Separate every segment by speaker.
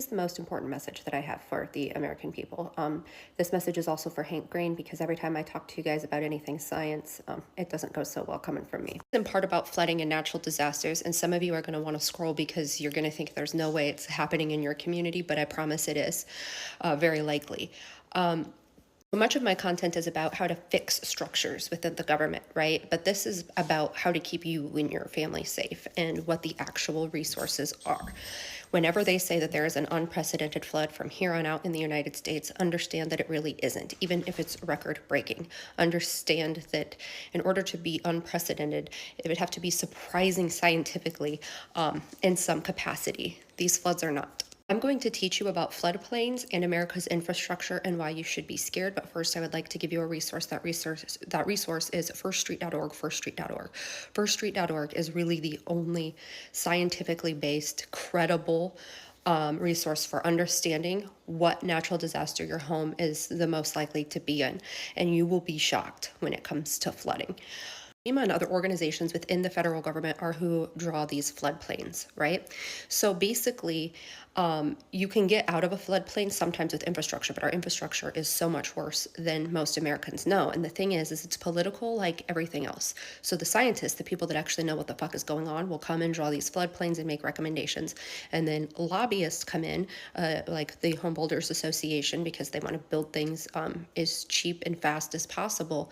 Speaker 1: Is the most important message that I have for the American people. This message is also for Hank Green because every time I talk to you guys about anything science, it doesn't go so well coming from me. In part about flooding and natural disasters, and some of you are going to want to scroll because you're going to think there's no way it's happening in your community, but I promise it is, very likely. Much of my content is about how to fix structures within the government, right? But this is about how to keep you and your family safe and what the actual resources are. Whenever they say that there is an unprecedented flood from here on out in the United States, understand that it really isn't, even if it's record breaking. Understand that in order to be unprecedented, it would have to be surprising scientifically in some capacity. These floods are not. I'm going to teach you about floodplains and America's infrastructure and why you should be scared. But first, I would like to give you a resource. That resource is firststreet.org, firststreet.org. Firststreet.org is really the only scientifically based, credible resource for understanding what natural disaster your home is the most likely to be in. And you will be shocked when it comes to flooding. FEMA and other organizations within the federal government are who draw these floodplains, right? So basically, you can get out of a floodplain sometimes with infrastructure, but our infrastructure is so much worse than most Americans know. And the thing is it's political like everything else. So the scientists, the people that actually know what the fuck is going on, will come and draw these floodplains and make recommendations. And then lobbyists come in, like the Home Builders Association, because they want to build things as cheap and fast as possible,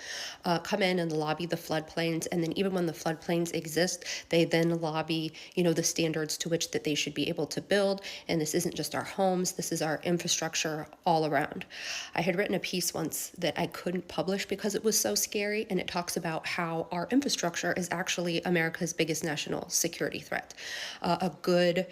Speaker 1: come in and lobby the floodplains. And then even when the floodplains exist, they then lobby, the standards to which that they should be able to build. And this isn't just our homes, this is our infrastructure all around. I had written a piece once that I couldn't publish because it was so scary, and it talks about how our infrastructure is actually America's biggest national security threat. A good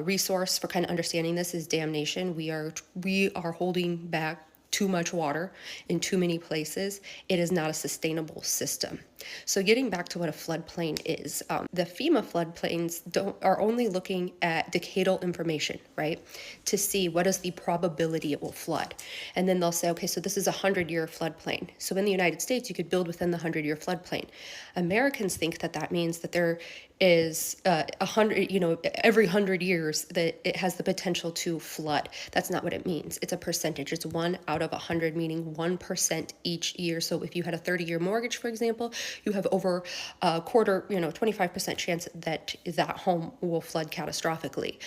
Speaker 1: resource for kind of understanding this is Damnation. We are holding back too much water in too many places. It is not a sustainable system. So getting back to what a floodplain is, the FEMA floodplains are only looking at decadal information, right? To see what is the probability it will flood. And then they'll say, okay, so this is a 100-year floodplain. So in the United States, you could build within the 100-year floodplain. Americans think that that means that there is 100, every 100 years that it has the potential to flood. That's not what it means. It's a percentage. It's 1 out of 100, meaning 1% each year. So if you had a 30-year mortgage, for example, you have over a quarter, 25% chance that that home will flood catastrophically.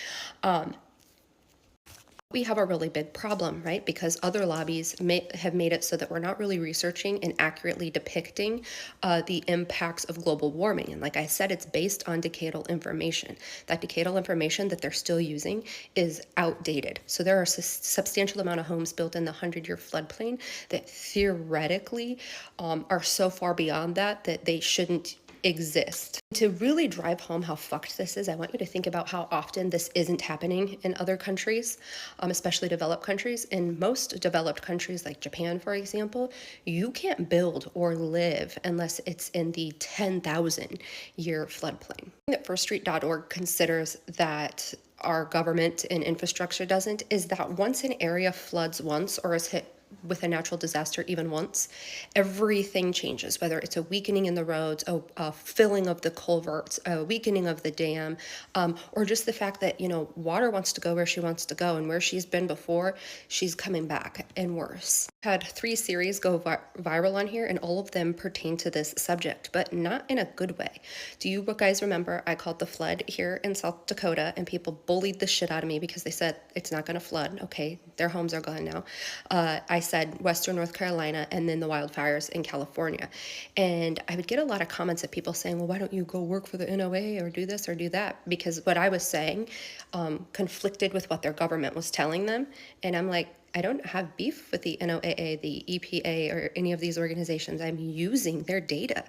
Speaker 1: We have a really big problem, right? Because other lobbies have made it so that we're not really researching and accurately depicting the impacts of global warming. And like I said, it's based on decadal information. That decadal information that they're still using is outdated. So there are a substantial amount of homes built in the 100-year floodplain that theoretically are so far beyond that they shouldn't exist. To really drive home how fucked this is, I want you to think about how often this isn't happening in other countries, especially developed countries. In most developed countries, like Japan, for example, you can't build or live unless it's in the 10,000 year floodplain. That firststreet.org considers that our government and infrastructure doesn't is that once an area floods once or is hit with a natural disaster even once, everything changes, whether it's a weakening in the roads, a filling of the culverts, a weakening of the dam, or just the fact that, water wants to go where she wants to go, and where she's been before, she's coming back and worse. Had 3 series go viral on here, and all of them pertain to this subject, but not in a good way. Do you guys remember I called the flood here in South Dakota, and people bullied the shit out of me because they said it's not going to flood? Okay, their homes are gone now. I said Western North Carolina, and then the wildfires in California. And I would get a lot of comments of people saying, well, why don't you go work for the NOAA or do this or do that? Because what I was saying conflicted with what their government was telling them. And I'm like, I don't have beef with the NOAA, the EPA, or any of these organizations. I'm using their data.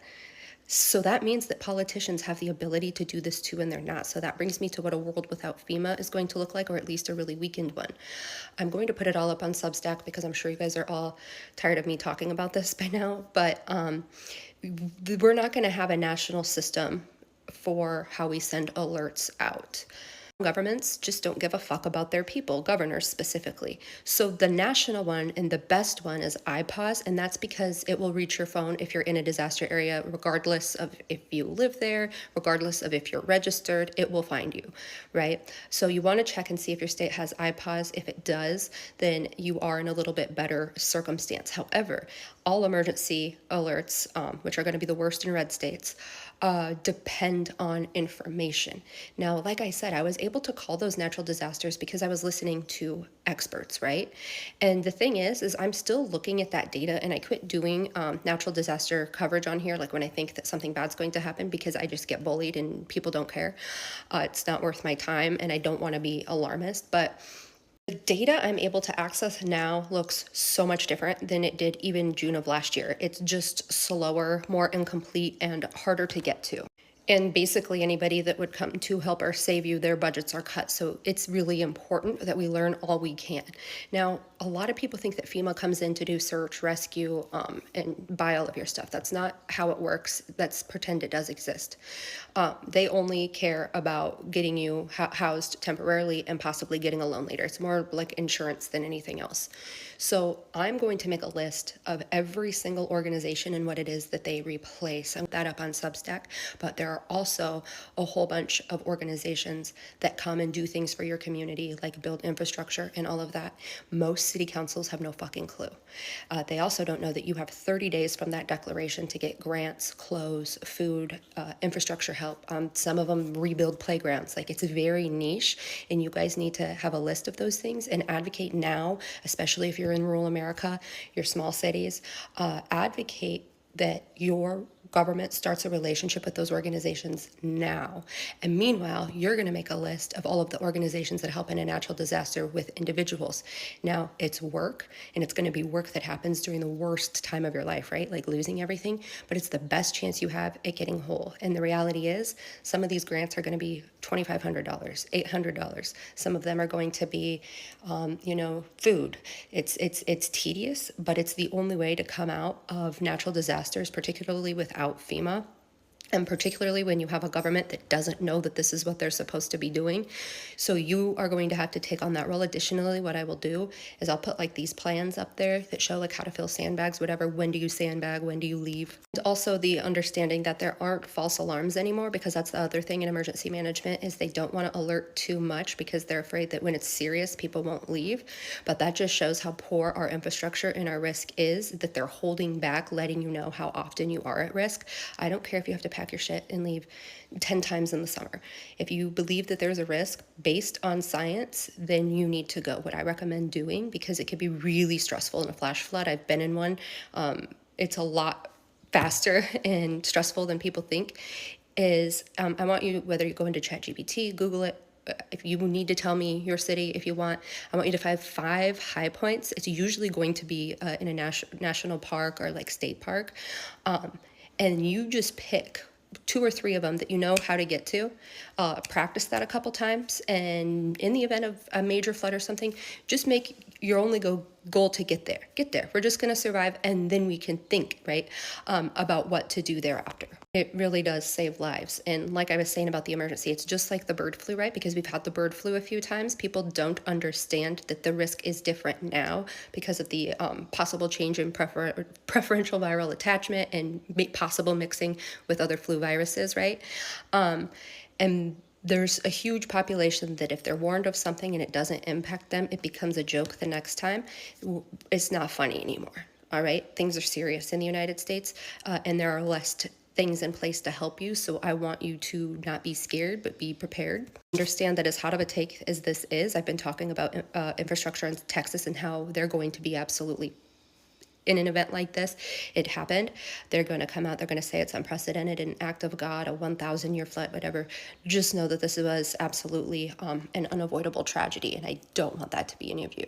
Speaker 1: So that means that politicians have the ability to do this too, and they're not. So that brings me to what a world without FEMA is going to look like, or at least a really weakened one. I'm going to put it all up on Substack because I'm sure you guys are all tired of me talking about this by now. But we're not going to have a national system for how we send alerts out. Governments just don't give a fuck about their people, governors specifically. So the national one and the best one is iPause, and that's because it will reach your phone if you're in a disaster area, regardless of if you live there, regardless of if you're registered, it will find you, right? So you want to check and see if your state has iPause. If it does, then you are in a little bit better circumstance. However, all emergency alerts, which are going to be the worst in red states, depend on information. Now, like I said, I was able to call those natural disasters because I was listening to experts, right? And the thing is I'm still looking at that data, and I quit doing natural disaster coverage on here, like when I think that something bad's going to happen, because I just get bullied and people don't care. It's not worth my time, and I don't want to be alarmist, but the data I'm able to access now looks so much different than it did even June of last year. It's just slower, more incomplete, and harder to get to. And basically anybody that would come to help or save you, their budgets are cut. So it's really important that we learn all we can. Now, a lot of people think that FEMA comes in to do search, rescue, and buy all of your stuff. That's not how it works. Let's pretend it does exist. They only care about getting you housed temporarily and possibly getting a loan later. It's more like insurance than anything else. So I'm going to make a list of every single organization and what it is that they replace. I put that up on Substack, but there are also a whole bunch of organizations that come and do things for your community, like build infrastructure and all of that. Most city councils have no fucking clue. They also don't know that you have 30 days from that declaration to get grants, clothes, food, infrastructure help. Some of them rebuild playgrounds. Like, it's very niche, and you guys need to have a list of those things and advocate now, especially if you're in rural America, your small cities. Advocate that your government starts a relationship with those organizations now. And meanwhile, you're going to make a list of all of the organizations that help in a natural disaster with individuals. Now, it's work, and it's going to be work that happens during the worst time of your life, right? Like losing everything, but it's the best chance you have at getting whole. And the reality is, some of these grants are going to be $2,500, $800. Some of them are going to be, food. It's tedious, but it's the only way to come out of natural disasters, particularly without FEMA. And particularly when you have a government that doesn't know that this is what they're supposed to be doing. So you are going to have to take on that role. Additionally, what I will do is I'll put like these plans up there that show like how to fill sandbags, whatever. When do you sandbag? When do you leave? And also the understanding that there aren't false alarms anymore, because that's the other thing in emergency management is they don't want to alert too much because they're afraid that when it's serious, people won't leave. But that just shows how poor our infrastructure and our risk is, that they're holding back, letting you know how often you are at risk. I don't care if you have to pack your shit and leave 10 times in the summer. If you believe that there's a risk based on science, then you need to go. What I recommend doing, because it could be really stressful in a flash flood. I've been in one. It's a lot faster and stressful than people think. Is I want you, whether you go into ChatGPT, Google it, if you need to tell me your city, if you want, I want you to find 5 high points. It's usually going to be in a national park or like state park. And you just pick 2 or 3 of them that you know how to get to, practice that a couple times, and in the event of a major flood or something, just make your only goal to get there. We're just going to survive, and then we can think, right, about what to do thereafter. It really does save lives. And like I was saying about the emergency, it's just like the bird flu, right? Because we've had the bird flu a few times. People don't understand that the risk is different now because of the possible change in preferential viral attachment and possible mixing with other flu viruses, right? And there's a huge population that if they're warned of something and it doesn't impact them, it becomes a joke the next time. It's not funny anymore. All right, things are serious in the United States, and there are less things in place to help you. So I want you to not be scared, but be prepared. Understand that as hot of a take as this is, I've been talking about infrastructure in Texas and how they're going to be absolutely, in an event like this, it happened. They're going to come out, they're going to say it's unprecedented, an act of God, a 1,000-year flood, whatever. Just know that this was absolutely an unavoidable tragedy, and I don't want that to be any of you.